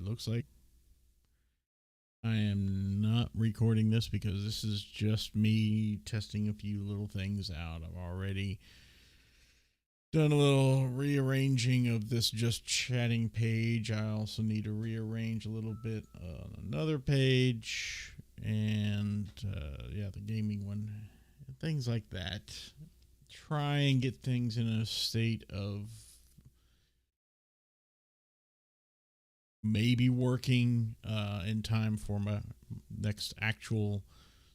it looks like I am not recording this because this is just me testing a few little things out. I've already done a little rearranging of this just chatting page. I also need to rearrange a little bit on another page, and yeah, the gaming one, things like that. Try and get things in a state of maybe working in time for my next actual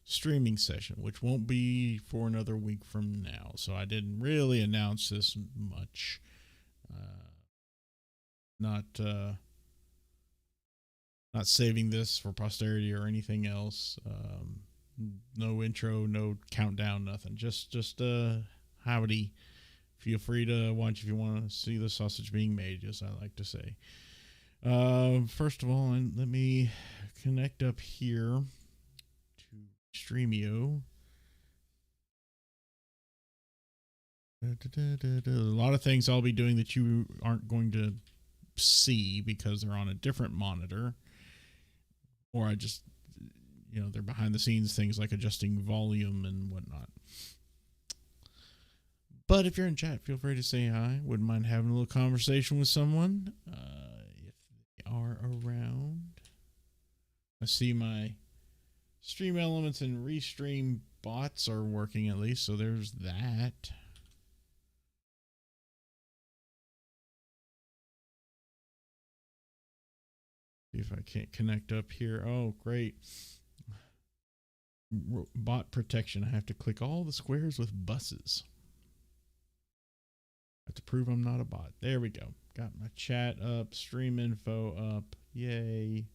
streaming session, which won't be for another week from now. So I didn't really announce this much. Not not saving this for posterity or anything else. No intro, no countdown, nothing. Just howdy. Feel free to watch if you want to see the sausage being made, as I like to say. First of all, let me connect up here to Streamio. A lot of things I'll be doing that you aren't going to see because they're on a different monitor, or I just, they're behind the scenes things like adjusting volume and whatnot. But if you're in chat, feel free to say hi. Wouldn't mind having a little conversation with someone if they are around. I see my stream elements and restream bots are working at least, so there's that. See if I can't connect up here. Oh, great. Bot protection. I have to click all the squares with buses. I have to prove I'm not a bot. There we go. Got my chat up, stream info up. Yay.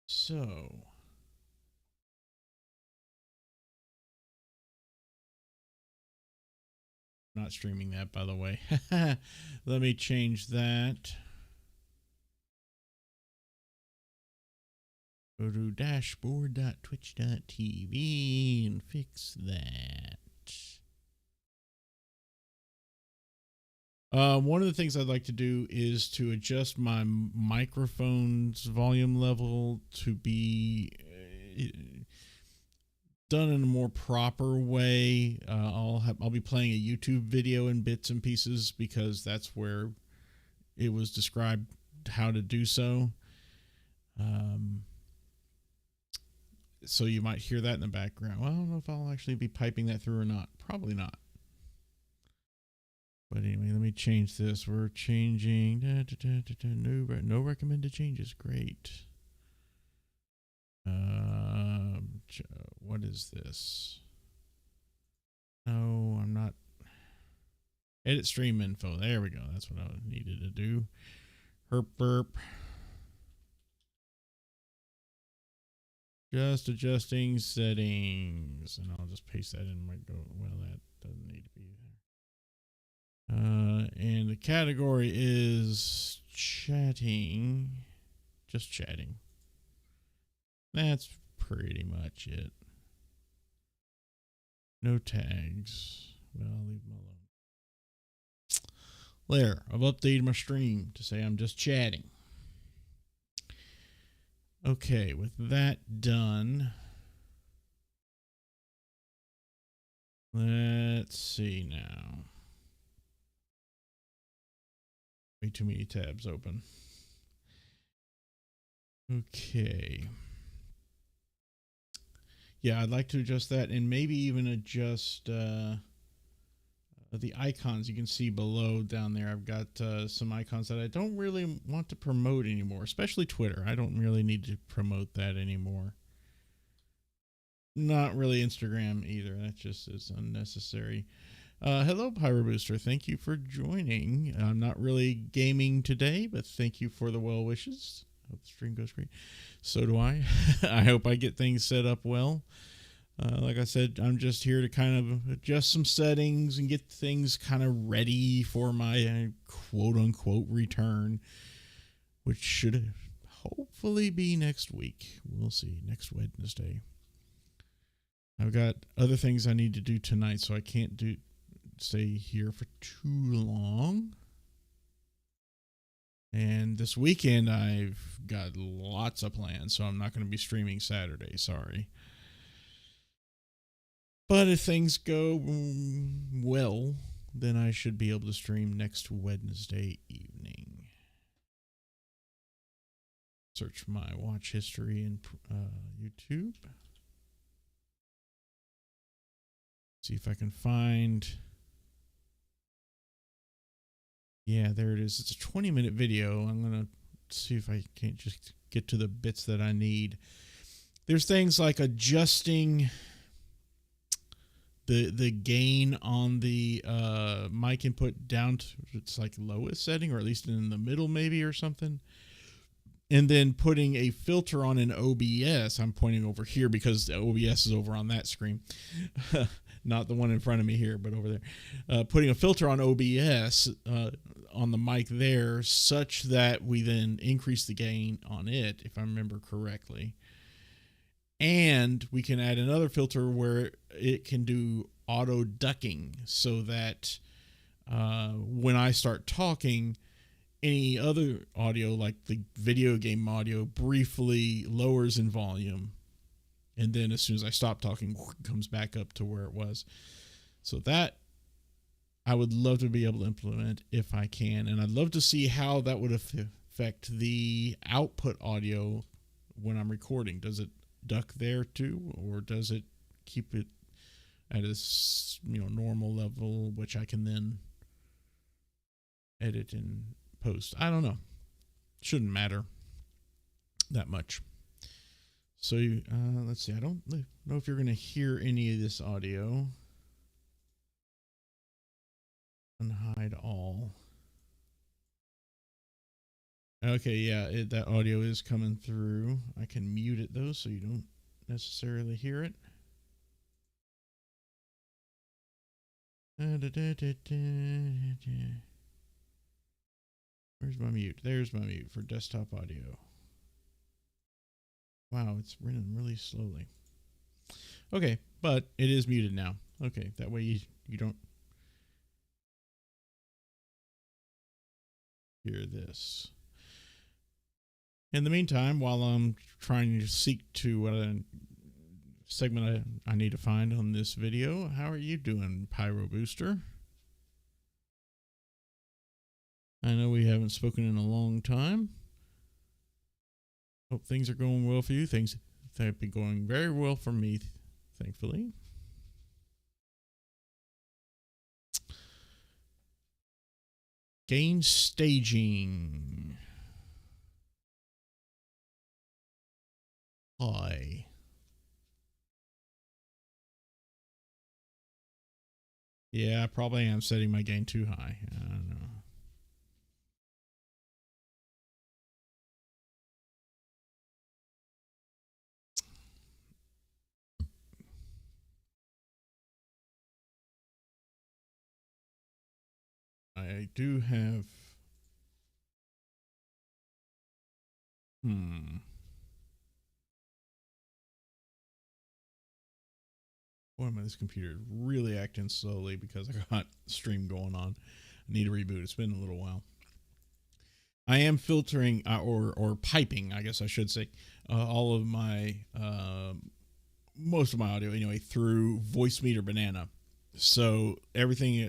So. Not streaming that, by the way. Let me change that. Go to dashboard.twitch.tv and fix that. One of the things I'd like to do is to adjust my microphone's volume level to be done in a more proper way. I'll be playing a YouTube video in bits and pieces because that's where it was described how to do so. So you might hear that in the background. Well, I don't know if I'll actually be piping that through or not. Probably not. But anyway, let me change this. We're changing. No recommended changes. Great. What is this? No, I'm not. Edit stream info. There we go. That's what I needed to do. Herp burp. Just adjusting settings. And I'll just paste that in my go. Well, that doesn't need to be there. And the category is chatting. Just chatting. That's pretty much it. No tags. Well, I'll leave them alone. There, I've updated my stream to say I'm just chatting. Okay, with that done, let's see now. Way too many tabs open. Okay. Yeah, I'd like to adjust that and maybe even adjust the icons you can see below down there. I've got some icons that I don't really want to promote anymore, especially Twitter. I don't really need to promote that anymore. Not really Instagram either. That just is unnecessary. Hello, Pyro Booster. Thank you for joining. I'm not really gaming today, but thank you for the well wishes. Hope the stream goes great. So do I. I hope I get things set up well. Like I said, I'm just here to kind of adjust some settings and get things kind of ready for my quote-unquote return, which should hopefully be next week. We'll see. Next Wednesday. I've got other things I need to do tonight, so I can't stay here for too long. And this weekend, I've got lots of plans, so I'm not going to be streaming Saturday. Sorry. But if things go well, then I should be able to stream next Wednesday evening. Search my watch history in YouTube. See if I can find... Yeah, there it is. It's a 20-minute video. I'm going to see if I can't just get to the bits that I need. There's things like adjusting the gain on the mic input down to its like lowest setting, or at least in the middle maybe or something. And then putting a filter on an OBS. I'm pointing over here because the OBS is over on that screen. Not the one in front of me here, but over there. Putting a filter on OBS on the mic there such that we then increase the gain on it, if I remember correctly. And we can add another filter where it can do auto ducking so that when I start talking, any other audio, like the video game audio, briefly lowers in volume. And then as soon as I stop talking, it comes back up to where it was. So that I would love to be able to implement if I can. And I'd love to see how that would affect the output audio when I'm recording. Does it duck there too? Or does it keep it at a normal level, which I can then edit and post? I don't know. Shouldn't matter that much. So let's see. I don't know if you're going to hear any of this audio. Unhide all. Okay, yeah, that audio is coming through. I can mute it though, so you don't necessarily hear it. Where's my mute? There's my mute for desktop audio. Wow, it's running really slowly. Okay, but it is muted now. Okay, that way you don't hear this. In the meantime, while I'm trying to seek to what segment I need to find on this video, how are you doing, Pyro Booster? I know we haven't spoken in a long time. Hope things are going well for you. Things have been going very well for me, thankfully. Gain staging. High. Yeah, I probably am setting my gain too high. I don't know. I do have... Boy, this computer is really acting slowly because I got stream going on. I need to reboot. It's been a little while. I am filtering or piping, I guess I should say, all of my most of my audio anyway through Voicemeeter Banana. So everything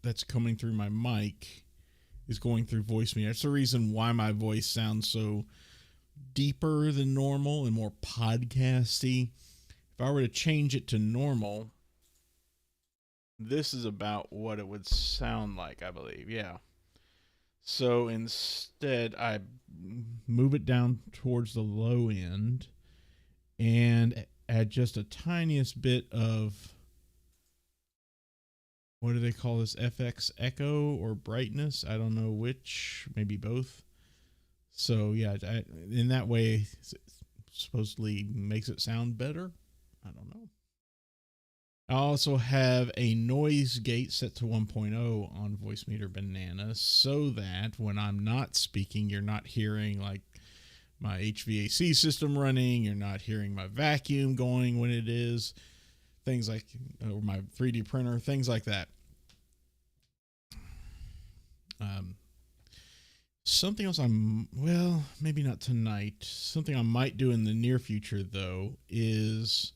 that's coming through my mic is going through Voicemeeter. That's the reason why my voice sounds so deeper than normal and more podcasty. If I were to change it to normal, this is about what it would sound like, I believe. Yeah. So instead, I move it down towards the low end and add just a tiniest bit of, what do they call this? FX echo or brightness? I don't know which, maybe both. So yeah, in that way, supposedly makes it sound better. I don't know. I also have a noise gate set to 1.0 on Voicemeeter Banana so that when I'm not speaking, you're not hearing like my HVAC system running, you're not hearing my vacuum going when it is, things like, or my 3D printer, things like that. Um, Something else well, maybe not tonight. Something I might do in the near future, though, is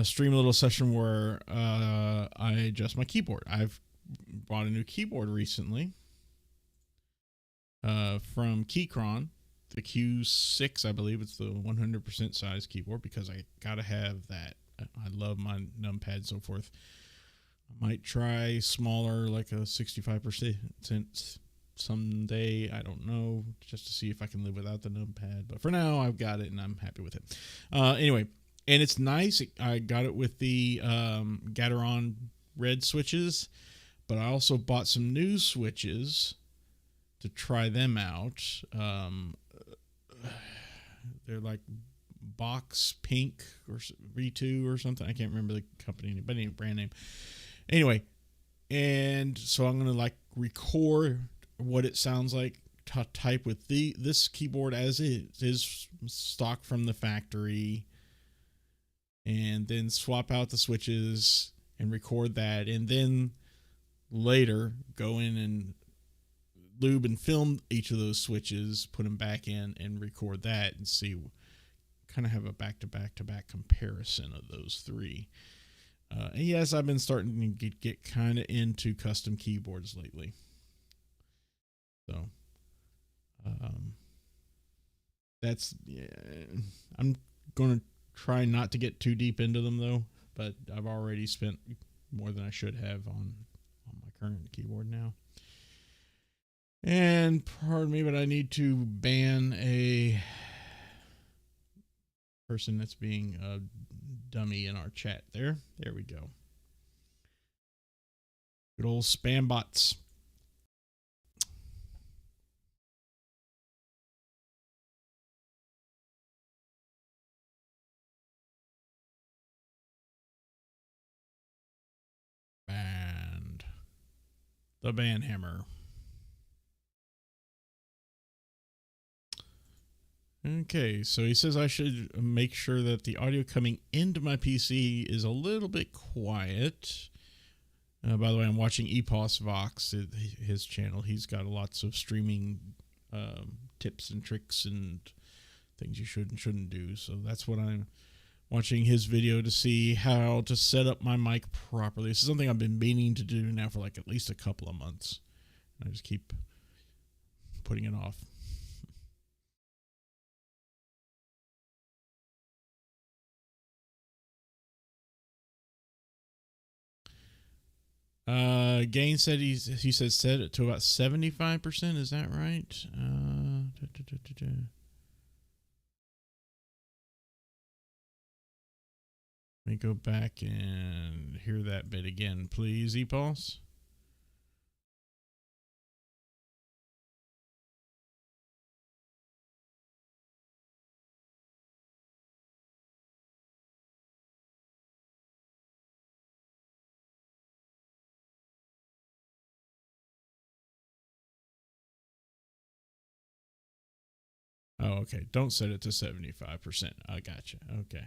stream a little session where I adjust my keyboard. I've bought a new keyboard recently from Keychron, the Q6, I believe. It's the 100% size keyboard because I gotta have that. I love my numpad and so forth. I might try smaller, like a 65% someday. I don't know, just to see if I can live without the numpad. But for now, I've got it and I'm happy with it. Anyway, and it's nice. I got it with the Gateron red switches, but I also bought some new switches to try them out. They're like Box Pink or V2 or something. I can't remember the company name, but any brand name. Anyway, and so I'm gonna like record what it sounds like to type with this keyboard as it is stock from the factory, and then swap out the switches and record that, and then later go in and lube and film each of those switches, put them back in and record that, and see, kind of have a back-to-back-to-back comparison of those three. And yes, I've been starting to get kind of into custom keyboards lately. So, that's, yeah, I'm going to try not to get too deep into them though, but I've already spent more than I should have on my current keyboard now. And pardon me, but I need to ban a person that's being a dummy in our chat there. There we go. Good old spam bots. Banned. The ban hammer. Okay, so he says I should make sure that the audio coming into my PC is a little bit quiet. By the way, I'm watching Epos Vox, his channel. He's got lots of streaming tips and tricks and things you should and shouldn't do. So that's what I'm watching his video to see how to set up my mic properly. This is something I've been meaning to do now for like at least a couple of months. I just keep putting it off. Gain said he said set it to about 75%. Is that right? Let me go back and hear that bit again, please, Epos. Oh, okay. Don't set it to 75%. I gotcha. Okay.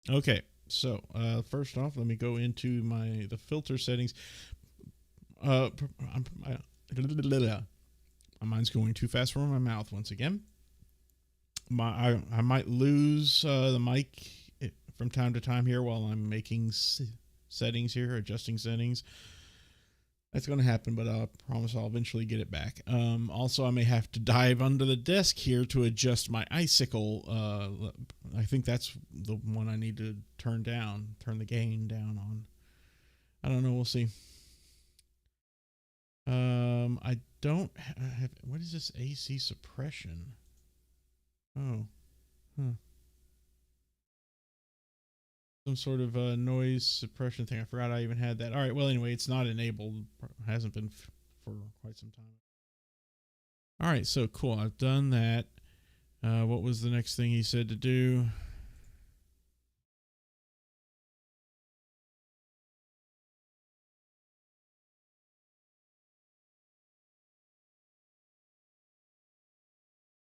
Okay. So, first off, let me go into the filter settings. My mind's going too fast for my mouth once again. I might lose the mic from time to time here while I'm making settings here, adjusting settings. That's going to happen, but I promise I'll eventually get it back. Also, I may have to dive under the desk here to adjust my icicle. I think that's the one I need to turn the gain down on. I don't know. We'll see. I don't have, what is this AC suppression? Oh, some sort of noise suppression thing. I forgot I even had that. All right. Well, anyway, it's not enabled. Hasn't been for quite some time. All right. So cool. I've done that. What was the next thing he said to do?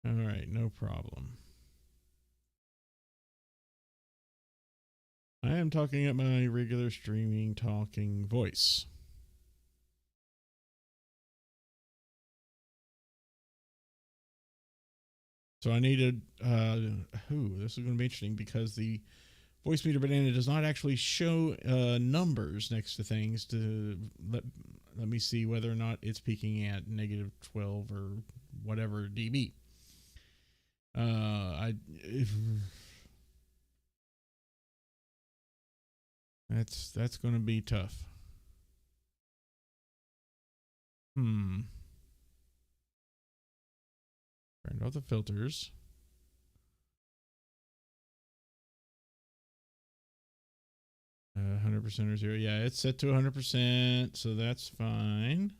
All right, no problem. I am talking at my regular streaming talking voice. So I needed, this is going to be interesting because the Voice Meter Banana does not actually show numbers next to things to let me see whether or not it's peaking at negative 12 or whatever dB. That's going to be tough. Turn off the filters. 100% or 0. Yeah, it's set to 100%, so that's fine.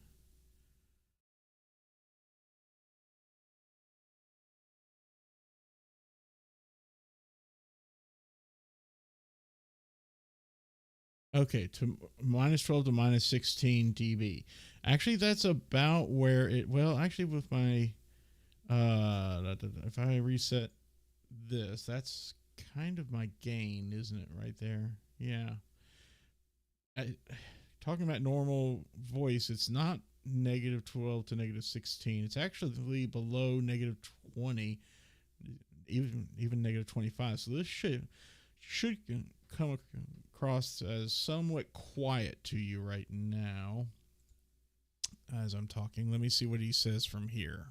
Okay, to minus 12 to minus 16 dB. Actually, that's about where it. Well, actually, with my if I reset this, that's kind of my gain, isn't it? Right there. Yeah. Talking about normal voice, it's not negative 12 to negative 16. It's actually below negative 20, even negative 25. So this should come across as somewhat quiet to you right now as I'm talking. Let me see what he says from here.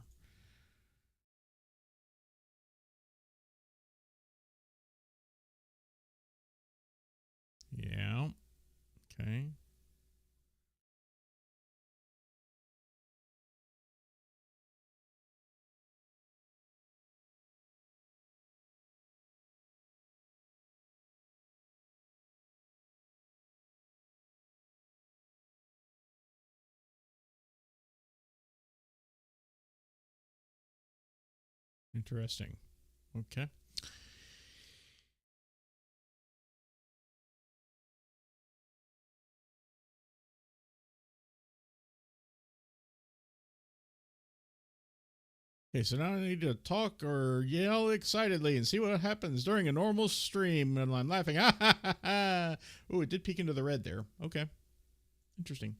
Yeah. Okay. Interesting. Okay. Okay, so now I need to talk or yell excitedly and see what happens during a normal stream. And I'm laughing. Oh, it did peek into the red there. Okay. Interesting.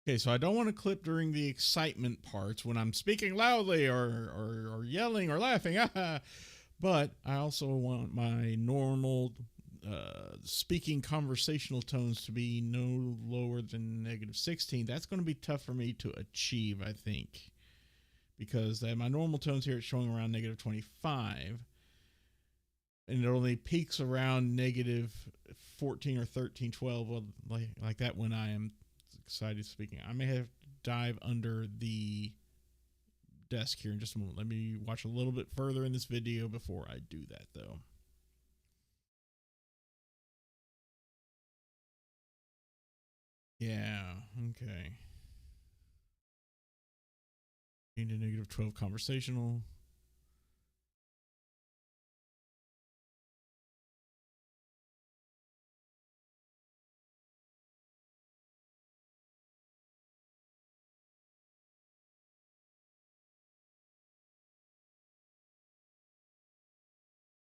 Okay, so I don't want to clip during the excitement parts when I'm speaking loudly or yelling or laughing. But I also want my normal speaking conversational tones to be no lower than negative 16. That's going to be tough for me to achieve, I think, because my normal tones here it's showing around negative 25, and it only peaks around negative 14 or 13, 12, well, like that when I am excited speaking. I may have to dive under the desk here in just a moment. Let me watch a little bit further in this video before I do that, though. Yeah, okay. Into negative 12 conversational.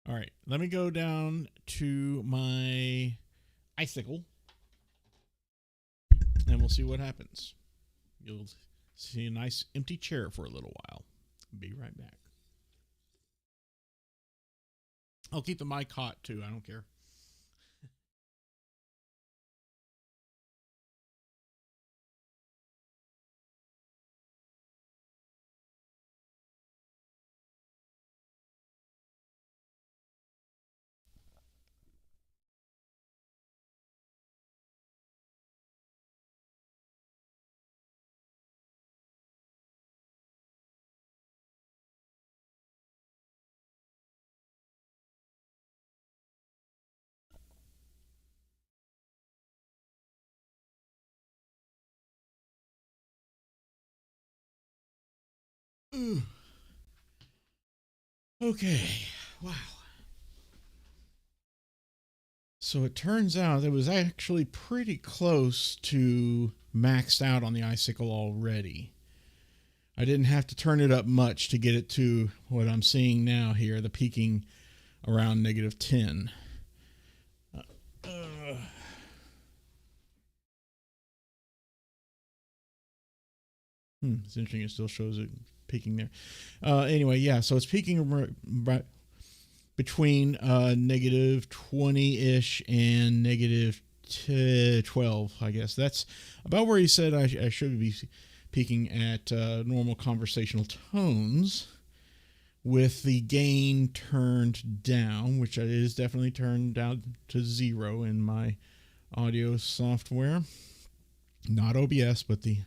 All right, let me go down to my icicle and we'll see what happens. You'll see a nice empty chair for a little while. Be right back. I'll keep the mic hot too. I don't care. Okay. Wow. So it turns out it was actually pretty close to maxed out on the icicle already. I didn't have to turn it up much to get it to what I'm seeing now here, the peaking around -10. Uh, it's interesting. It still shows it peaking there. Anyway, yeah. So it's peaking between -20-ish and -12. I guess that's about where he said I should be peaking at normal conversational tones, with the gain turned down, which is definitely turned down to 0 in my audio software. Not OBS, but the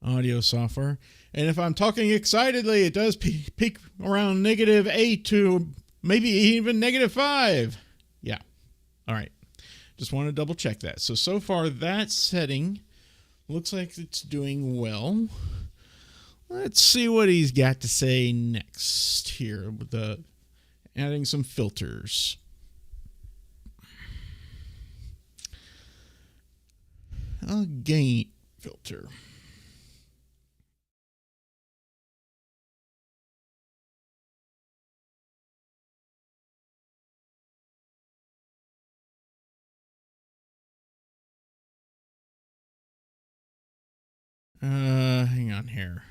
audio software. And if I'm talking excitedly, it does peak around -8 to maybe even -5. Yeah. All right. Just want to double check that. So far that setting looks like it's doing well. Let's see what he's got to say next here with adding some filters. A gain filter. Hang on here.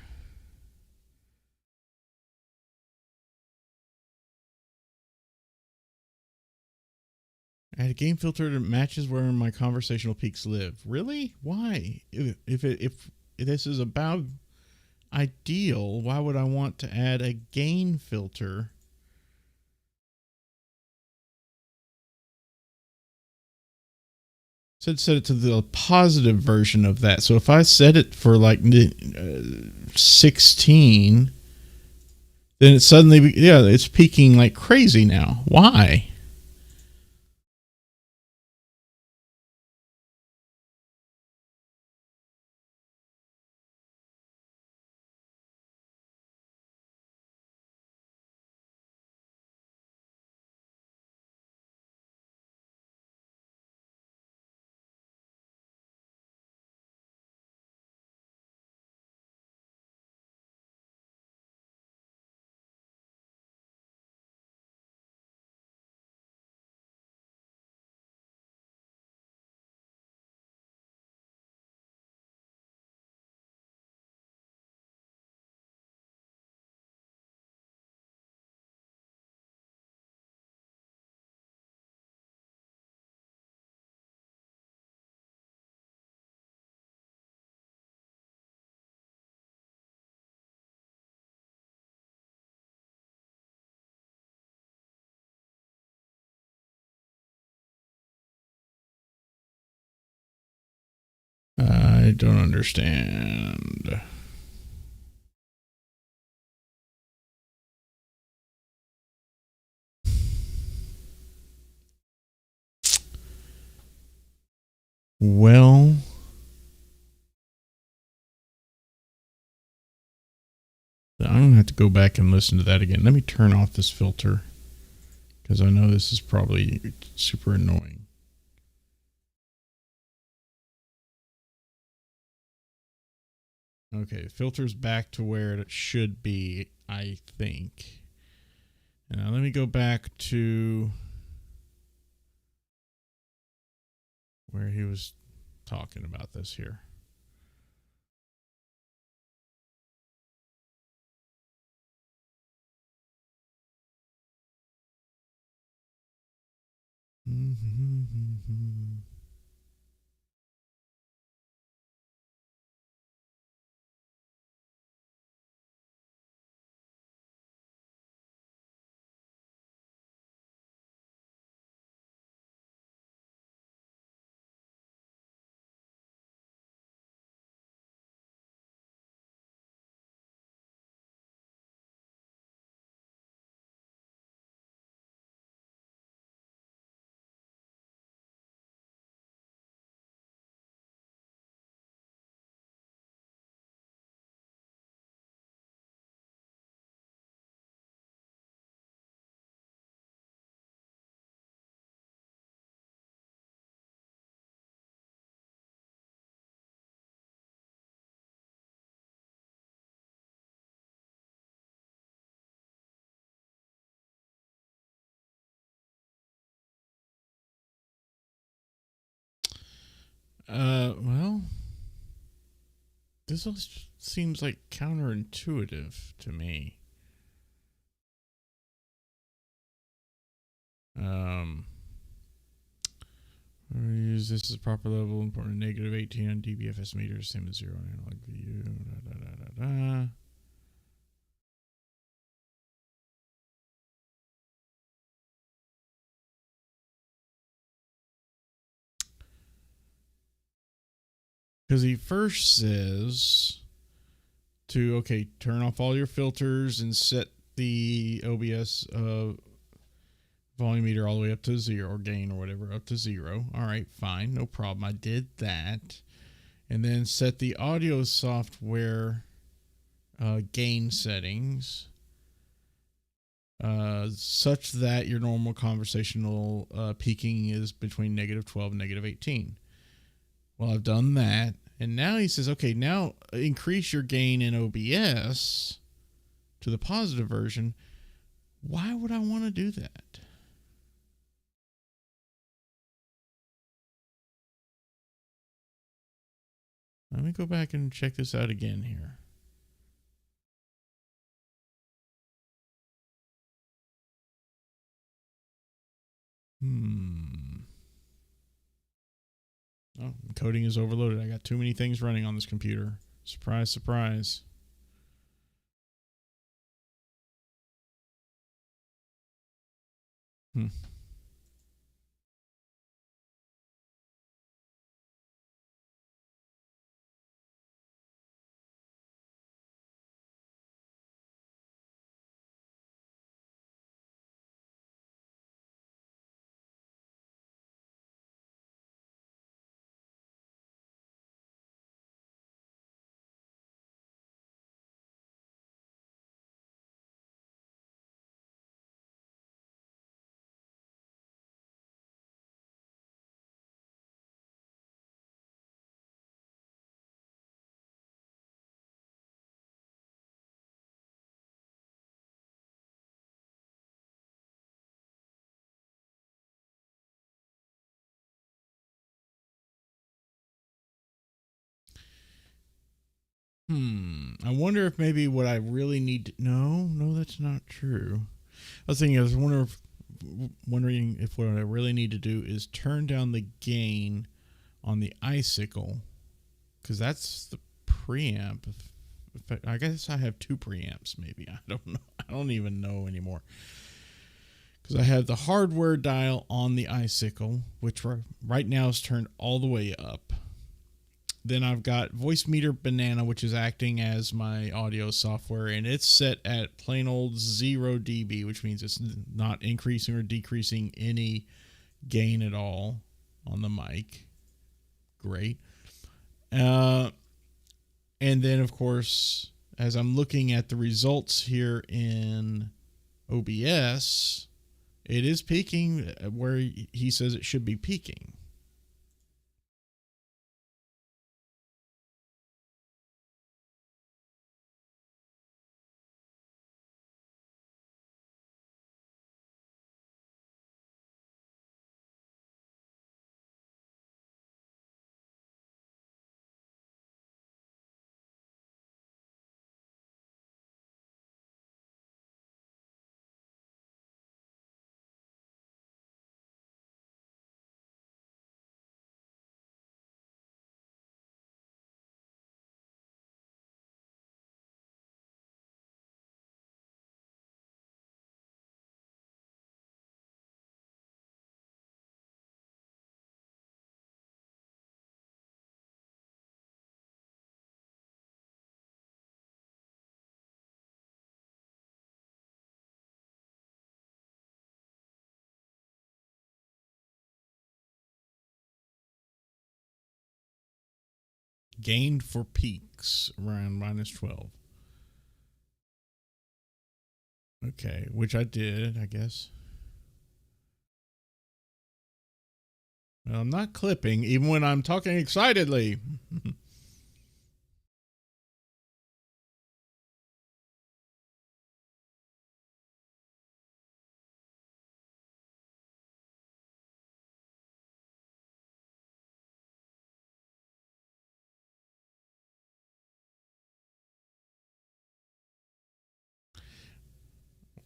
Add a gain filter that matches where my conversational peaks live. Really? Why? If this is about ideal, why would I want to add a gain filter? So set it to the positive version of that. So if I set it for like 16, then it suddenly, it's peaking like crazy now. Why? I don't understand. Well, I'm going to have to go back and listen to that again. Let me turn off this filter, because I know this is probably super annoying. Okay, filter's back to where it should be, I think. Now let me go back to where he was talking about this here. Well, this all seems like counterintuitive to me. Um, use this as proper level, important negative 18 on DBFS meters, same as 0 on analog view. Da, da, da, da, da. Because he first says to, okay, turn off all your filters and set the OBS volume meter all the way up to 0, or gain or whatever, up to 0. All right, fine, no problem. I did that. And then set the audio software gain settings such that your normal conversational peaking is between negative 12 and negative 18. Well, I've done that. And now he says, okay, now increase your gain in OBS to the positive version. Why would I want to do that? Let me go back and check this out again here. Oh, coding is overloaded. I got too many things running on this computer. Surprise, surprise. Hmm. I wonder if maybe what I really need to... No, that's not true. I was wondering if what I really need to do is turn down the gain on the icicle, because that's the preamp. I guess I have two preamps, maybe. I don't know. I don't even know anymore. Because I have the hardware dial on the icicle, which right now is turned all the way up. Then I've got Voice Meter Banana, which is acting as my audio software, and it's set at plain old 0 dB, which means it's not increasing or decreasing any gain at all on the mic. Great. And then, of course, as I'm looking at the results here in OBS, it is peaking where he says it should be peaking. Gained for peaks around minus 12. Okay, which I did, I guess. Well, I'm not clipping, even when I'm talking excitedly.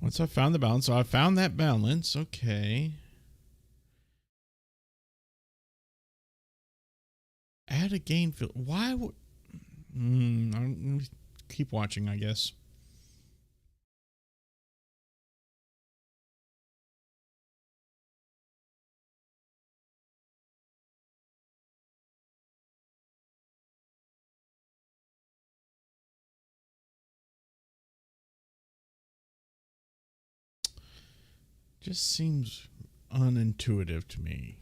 Once I found the balance, so I found that balance. Okay. Add a gain field. Why would... I'm going to keep watching, I guess. Just seems unintuitive to me.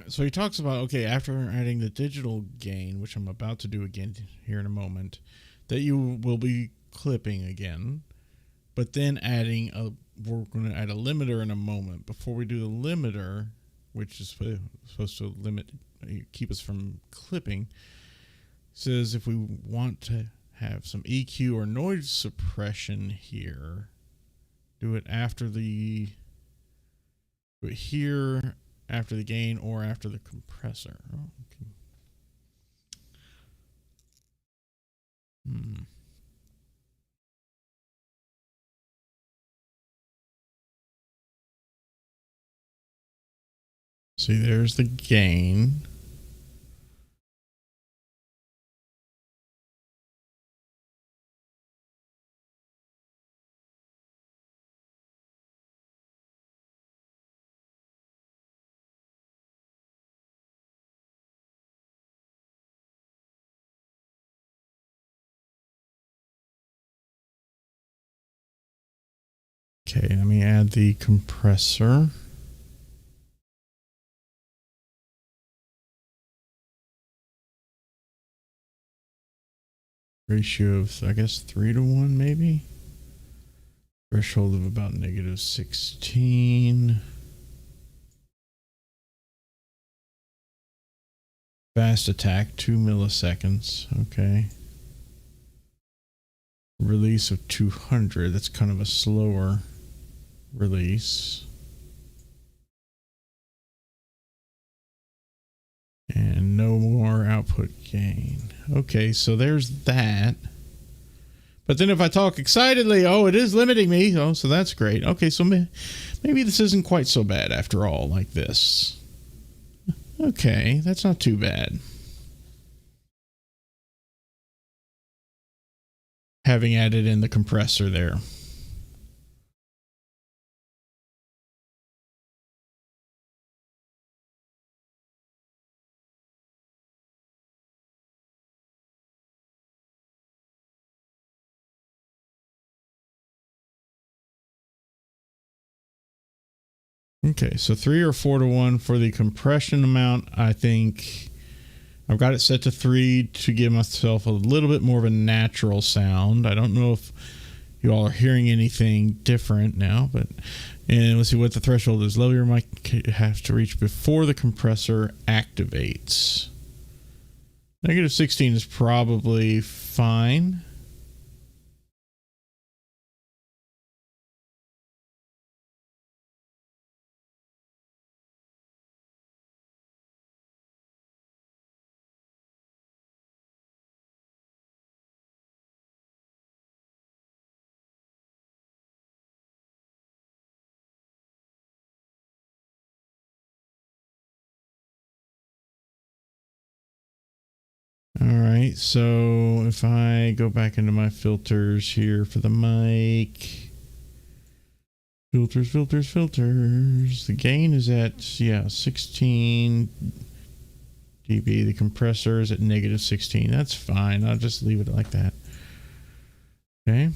So he talks about, okay, after adding the digital gain, which I'm about to do again here in a moment, that you will be clipping again, but then we're going to add a limiter in a moment. Before we do the limiter, which is supposed to keep us from clipping, says if we want to have some EQ or noise suppression here, do it here after the gain or after the compressor. Oh, okay. See, there's the gain. Okay, let me add the compressor. Ratio of, I guess, 3-to-1 maybe? Threshold of about -16. Fast attack, 2 milliseconds. Okay. Release of 200. That's kind of a slower release. And no more output gain. Okay, so there's that. But then if I talk excitedly, it is limiting me. Oh, so that's great. Okay, so maybe this isn't quite so bad after all, like this. Okay, that's not too bad. Having added in the compressor there. Okay, so 3 or 4-to-1 for the compression amount. I think I've got it set to 3 to give myself a little bit more of a natural sound. I don't know if you all are hearing anything different now, and let's see what the threshold is. Level your mic has to reach before the compressor activates. -16 is probably fine. All right, so if I go back into my filters here for the mic, filters. The gain is at 16 dB. The compressor is at negative 16. That's fine. I'll just leave it like that. Okay.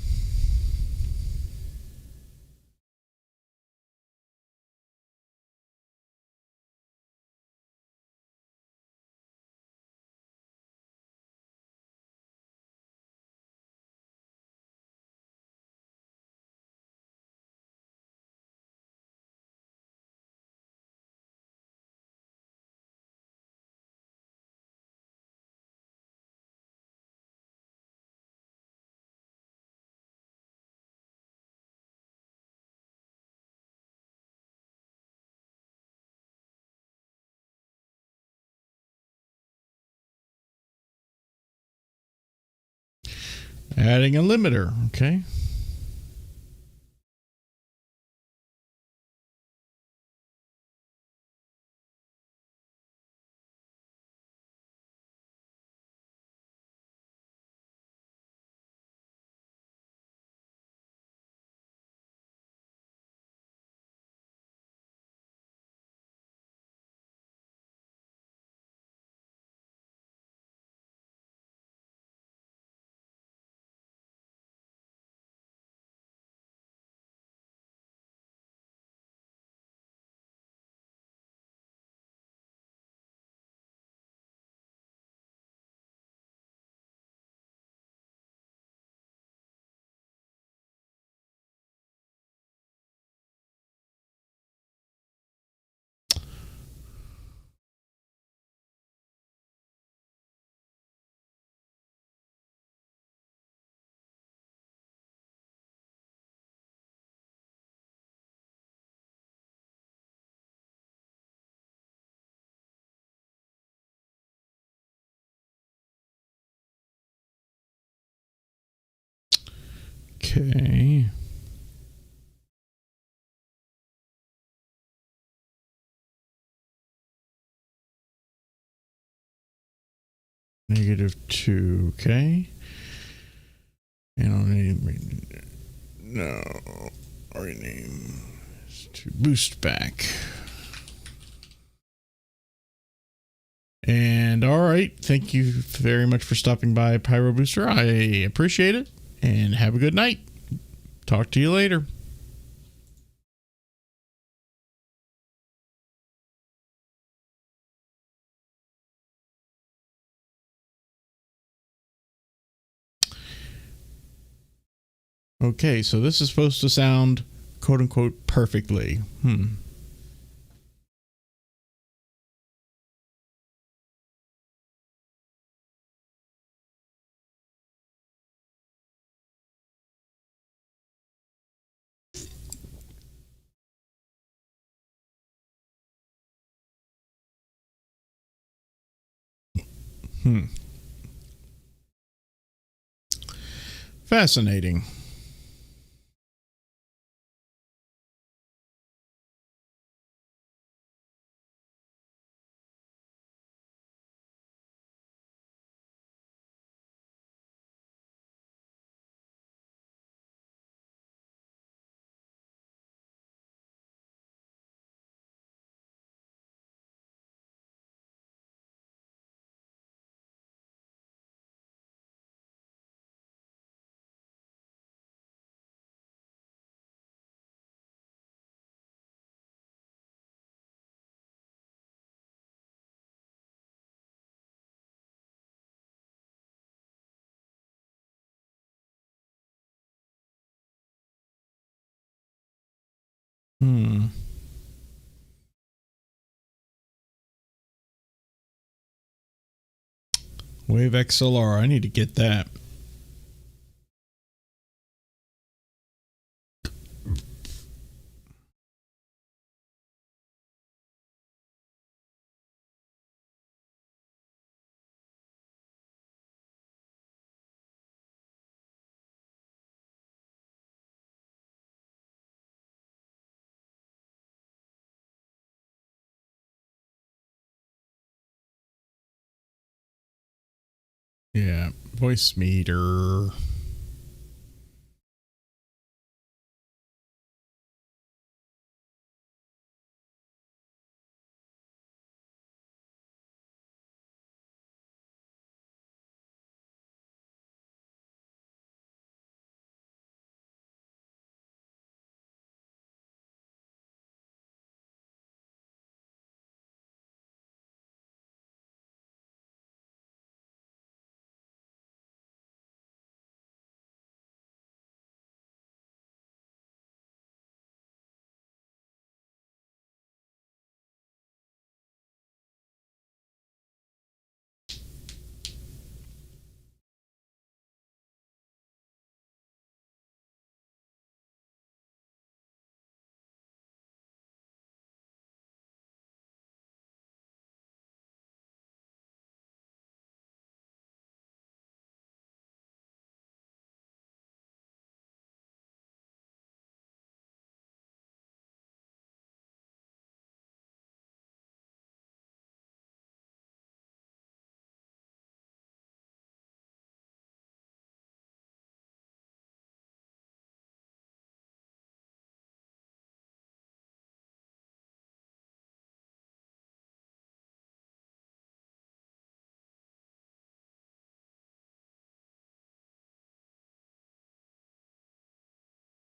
Adding a limiter. Okay. Okay. -2. Okay. And I'll rename to boost back. And all right, thank you very much for stopping by, Pyro Booster. I appreciate it, and have a good night. Talk to you later. Okay, so this is supposed to sound quote unquote perfectly. Fascinating. Wave XLR. I need to get that. Yeah, voice meter.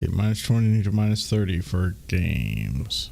Okay, minus 20 to minus 30 for games.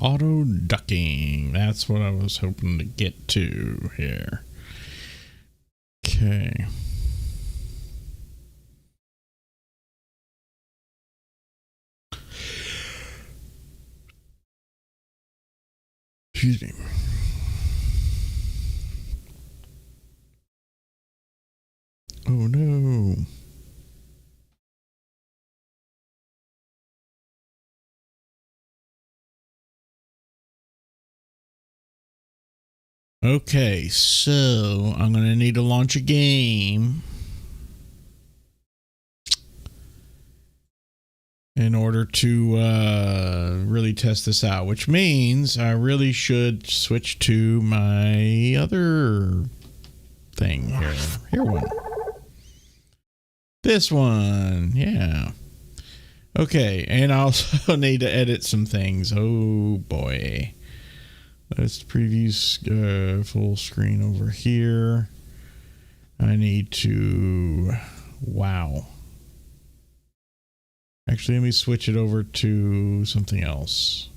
Auto ducking. That's what I was hoping to get to here. Okay. Excuse me. Oh no. Okay, so I'm going to need to launch a game in order to really test this out, which means I really should switch to my other thing here. Here one. This one. Yeah. Okay, and I also need to edit some things. Oh boy. Let's preview full screen over here. I need to... Wow. Actually, let me switch it over to something else.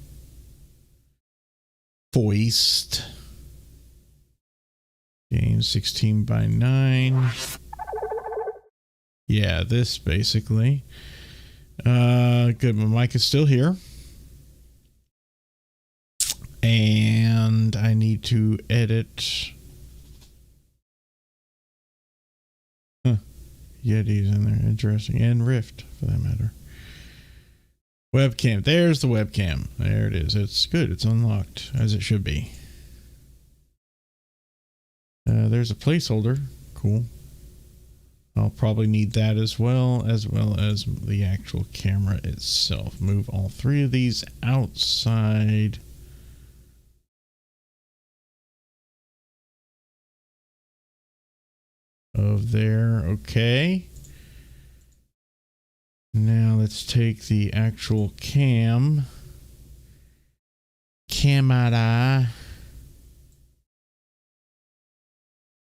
Foist. Game 16 by 9. Yeah, this basically. Good. My mic is still here. And I need to edit. Huh. Yeti's in there. Interesting. And Rift, for that matter. Webcam. There's the webcam. There it is. It's good. It's unlocked, as it should be. There's a placeholder. Cool. I'll probably need that as well as the actual camera itself. Move all three of these outside. Of there. Okay. Now let's take the actual camera.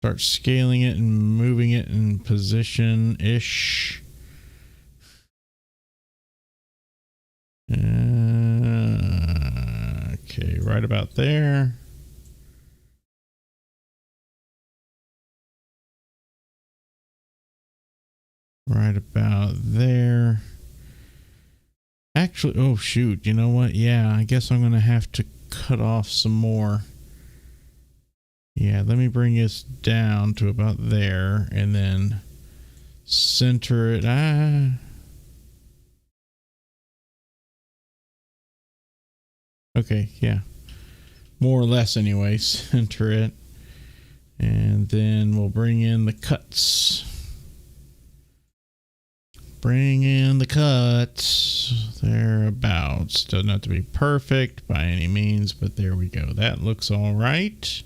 Start scaling it and moving it in position-ish. Okay, right about there. Right about there. Actually, oh shoot, you know what? Yeah, I guess I'm gonna have to cut off some more. Yeah, let me bring this down to about there and then center it. Okay, yeah. More or less anyway, center it. And then we'll bring in the cuts. Bring in the cuts. Thereabouts. Doesn't have to be perfect by any means, but there we go. That looks all right.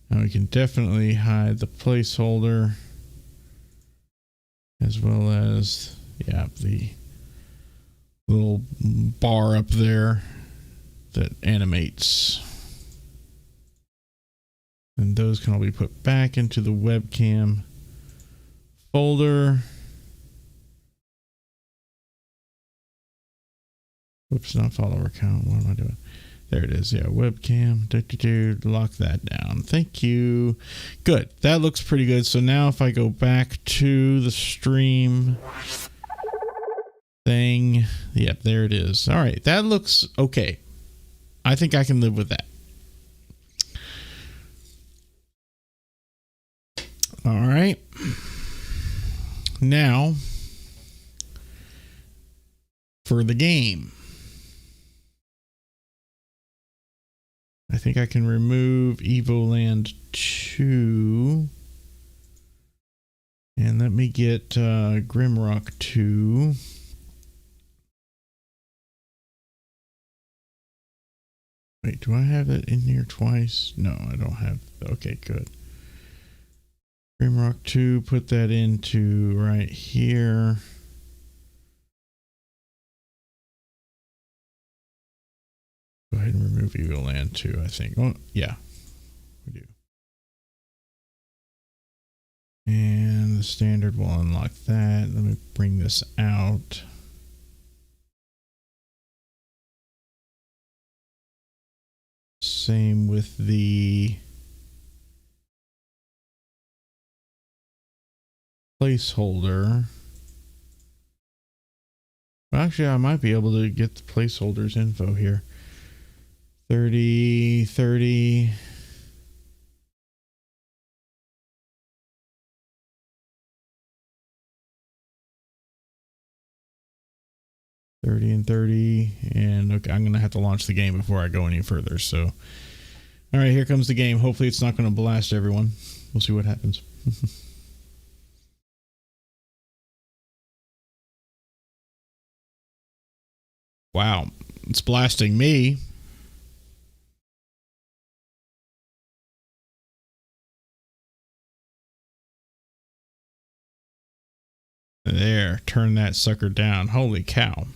Now we can definitely hide the placeholder as well as, yeah, the little bar up there that animates. And those can all be put back into the webcam folder. Oops, not follower count. What am I doing? There it is. Yeah, webcam. Lock that down. Thank you. Good. That looks pretty good. So now if I go back to the stream thing. Yep, there it is. All right. That looks okay. I think I can live with that. All right. Now for the game. I think I can remove Evoland II. And let me get Grimrock 2. Wait, do I have it in here twice? No, I don't have. Okay, good. Grimrock 2, put that into right here. Go ahead and remove Evoland 2, I think. Oh, yeah, we do. And the standard will unlock that. Let me bring this out. Same with the placeholder. Well, actually, I might be able to get the placeholders info here. 30, 30. And 30. And okay, I'm going to have to launch the game before I go any further. So, all right, here comes the game. Hopefully it's not going to blast everyone. We'll see what happens. Wow, it's blasting me. There, turn that sucker down. Holy cow.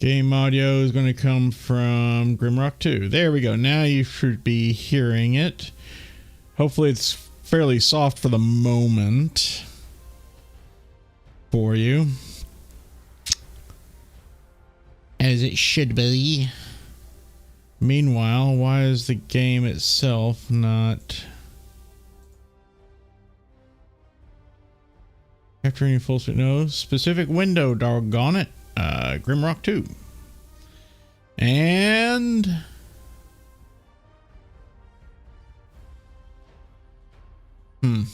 Game audio is going to come from Grimrock 2. There we go. Now you should be hearing it. Hopefully it's fairly soft for the moment for you. As it should be. Meanwhile, why is the game itself not capturing full screen? No, specific window, doggone it. Grimrock 2. And we'll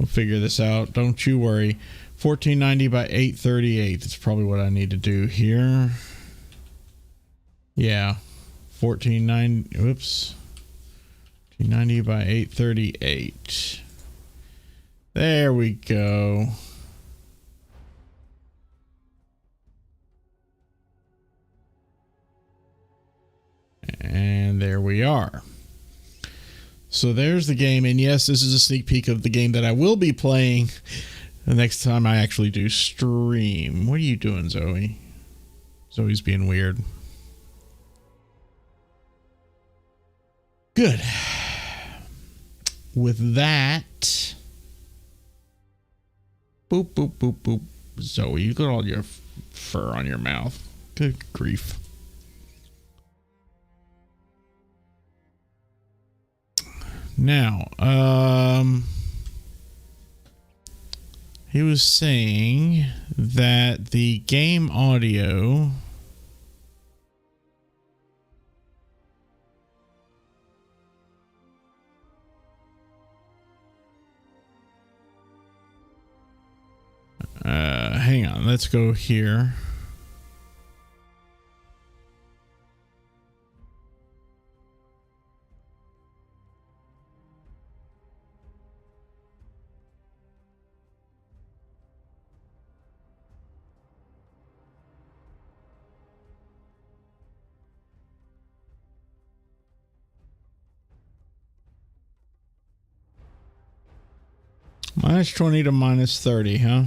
figure this out. Don't you worry. 1490 by 838. That's probably what I need to do here. Yeah. 1490. Oops. 1490 by 838. There we go. And there we are. So there's the game. And yes, this is a sneak peek of the game that I will be playing the next time I actually do stream. What are you doing, Zoe? Zoe's being weird. Good. With that, boop, boop, boop, boop. Zoe, you got all your fur on your mouth. Good grief. Now, he was saying that the game audio hang on, let's go here. Minus 20 to minus 30, huh?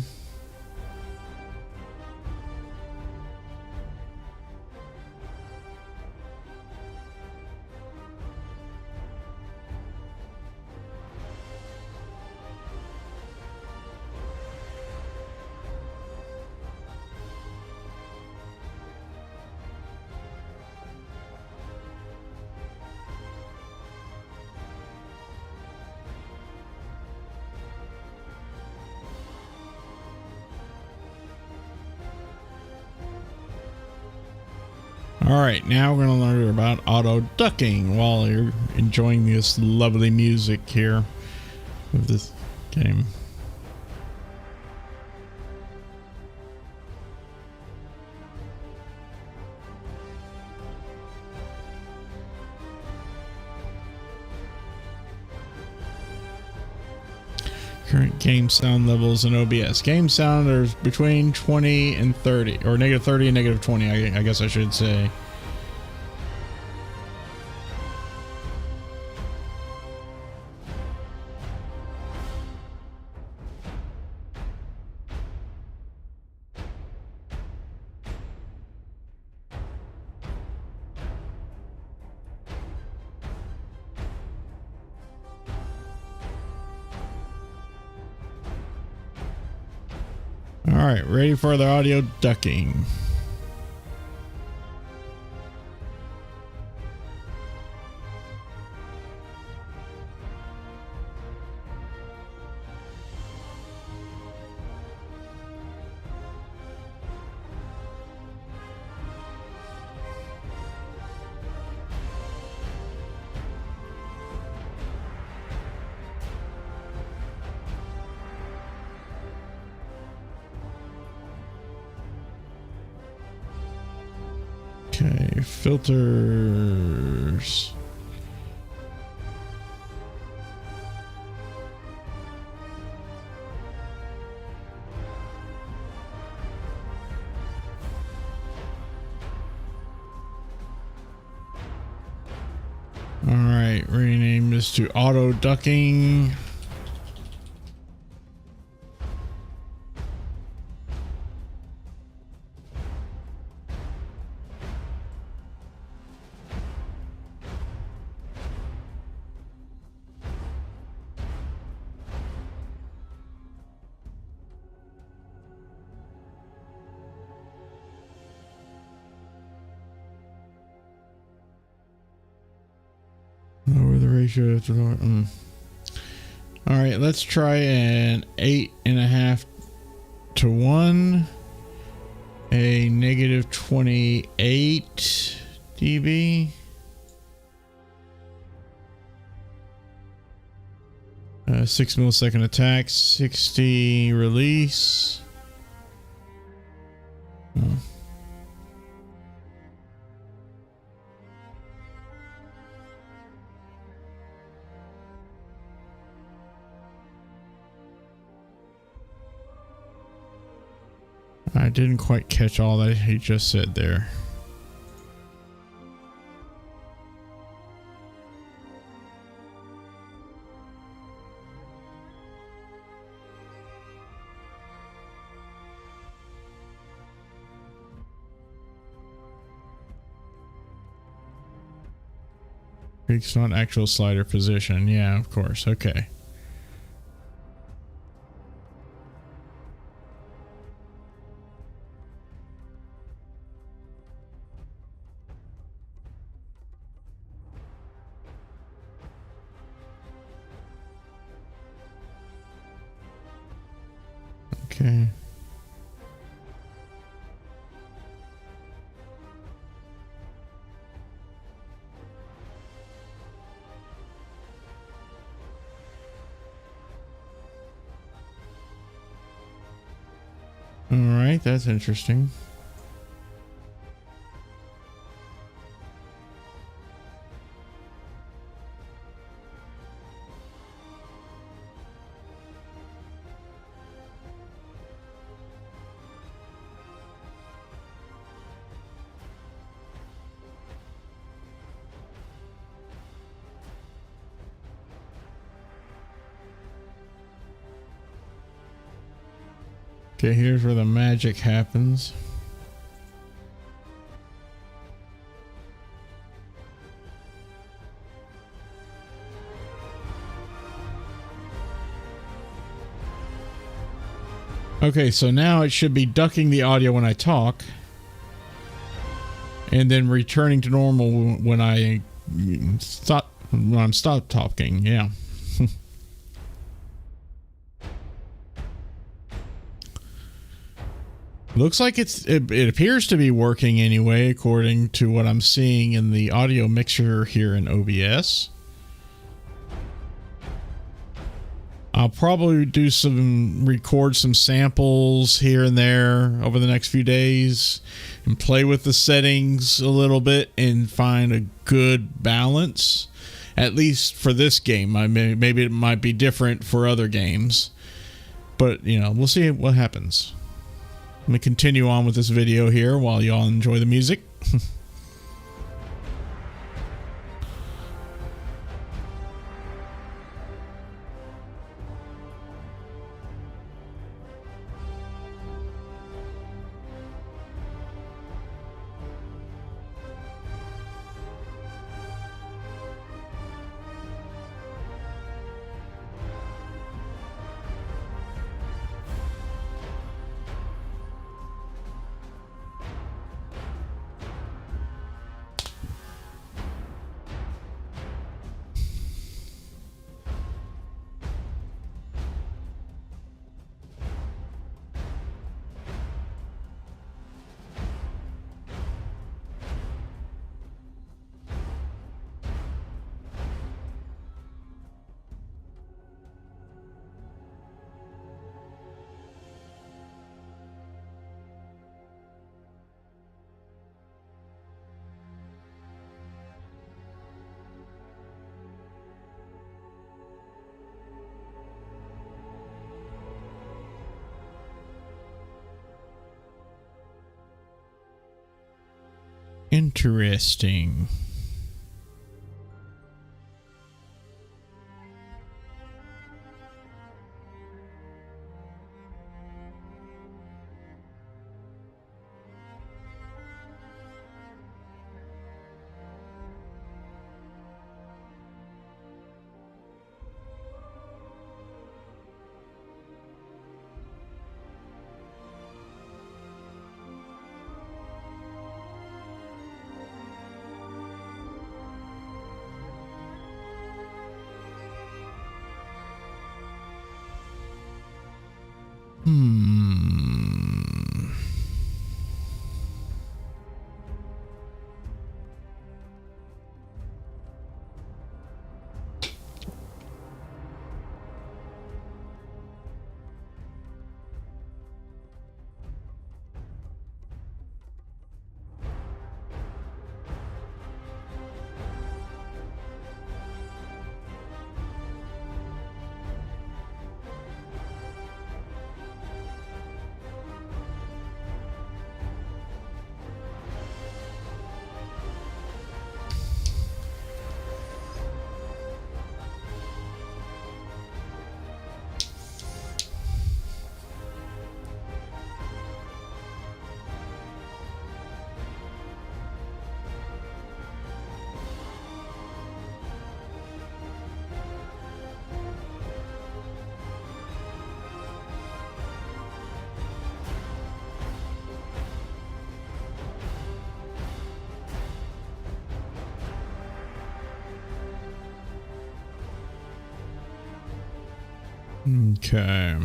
All right, now we're going to learn about auto ducking while you're enjoying this lovely music here of this game. Current game sound levels in OBS. Game sound are between 20 and 30, or negative 30 and negative 20, I guess I should say. All right, ready for the audio ducking. Okay, filters. All right, rename this to auto ducking. Lower the ratio to all right, let's try an 8.5 to 1, a negative 28 dB, 6 millisecond attack, 60 release. I didn't quite catch all that he just said there. It's not actual slider position. Yeah, of course. Okay. Okay. All right, that's interesting. Okay, here's where the magic happens. Okay, so now it should be ducking the audio when I talk, and then returning to normal when I'm stopped talking. Yeah. Looks like it appears to be working anyway, according to what I'm seeing in the audio mixer here in OBS. I'll probably record some samples here and there over the next few days and play with the settings a little bit and find a good balance, at least for this game. Maybe it might be different for other games, but we'll see what happens. Let me continue on with this video here while y'all enjoy the music. Interesting. Okay.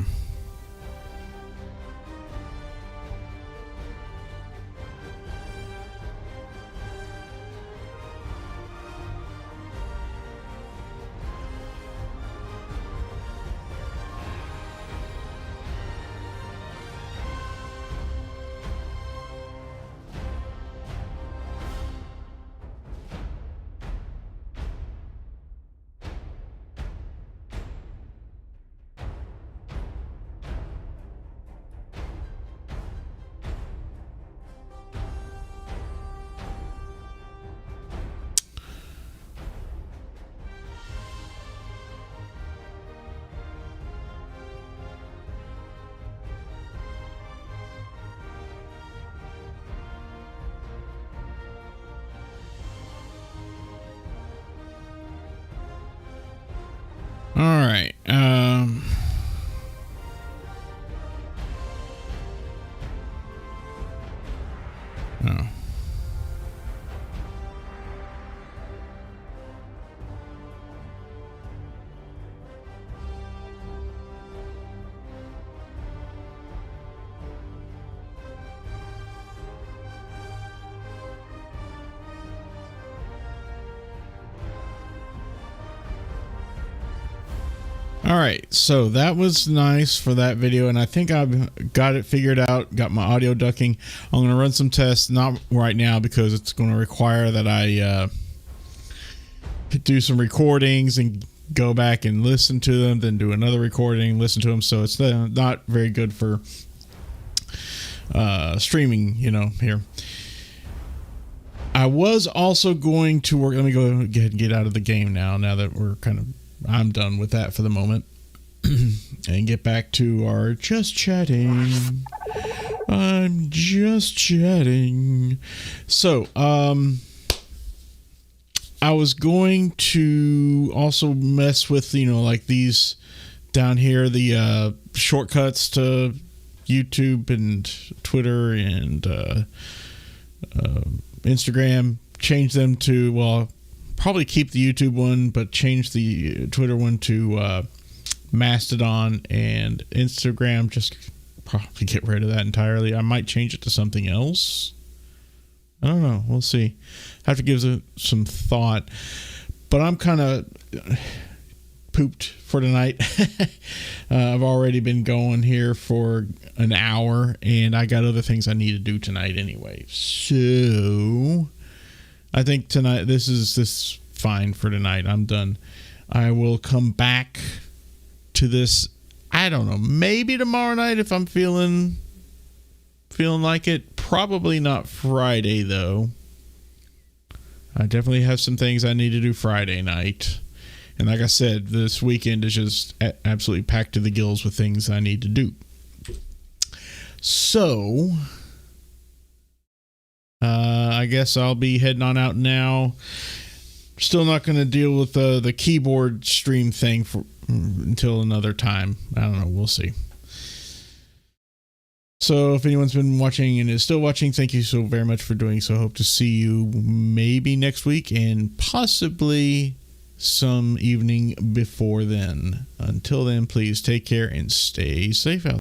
All right. Oh. All right, so that was nice for that video, and I think I've got it figured out, got my audio ducking. I'm going to run some tests, not right now because it's going to require that I do some recordings and go back and listen to them, then do another recording, listen to them, so it's not very good for streaming, here. I was also going to work, let me go ahead and get out of the game now that I'm done with that for the moment and get back to our just chatting. I'm just chatting. So, I was going to also mess with, like these down here, the shortcuts to YouTube and Twitter and Instagram, change them to, well, probably keep the YouTube one, but change the Twitter one to Mastodon, and Instagram just probably get rid of that entirely. I might change it to something else. I don't know. We'll see. Have to give it some thought. But I'm kind of pooped for tonight. I've already been going here for an hour, and I got other things I need to do tonight anyway. So I think tonight, this is fine for tonight. I'm done. I will come back to this, I don't know, maybe tomorrow night if I'm feeling like it. Probably not Friday, though. I definitely have some things I need to do Friday night. And like I said, this weekend is just absolutely packed to the gills with things I need to do. So I guess I'll be heading on out now. Still not going to deal with the keyboard stream thing until another time. I don't know. We'll see. So if anyone's been watching and is still watching, thank you so very much for doing so. Hope to see you maybe next week and possibly some evening before then. Until then, please take care and stay safe out there.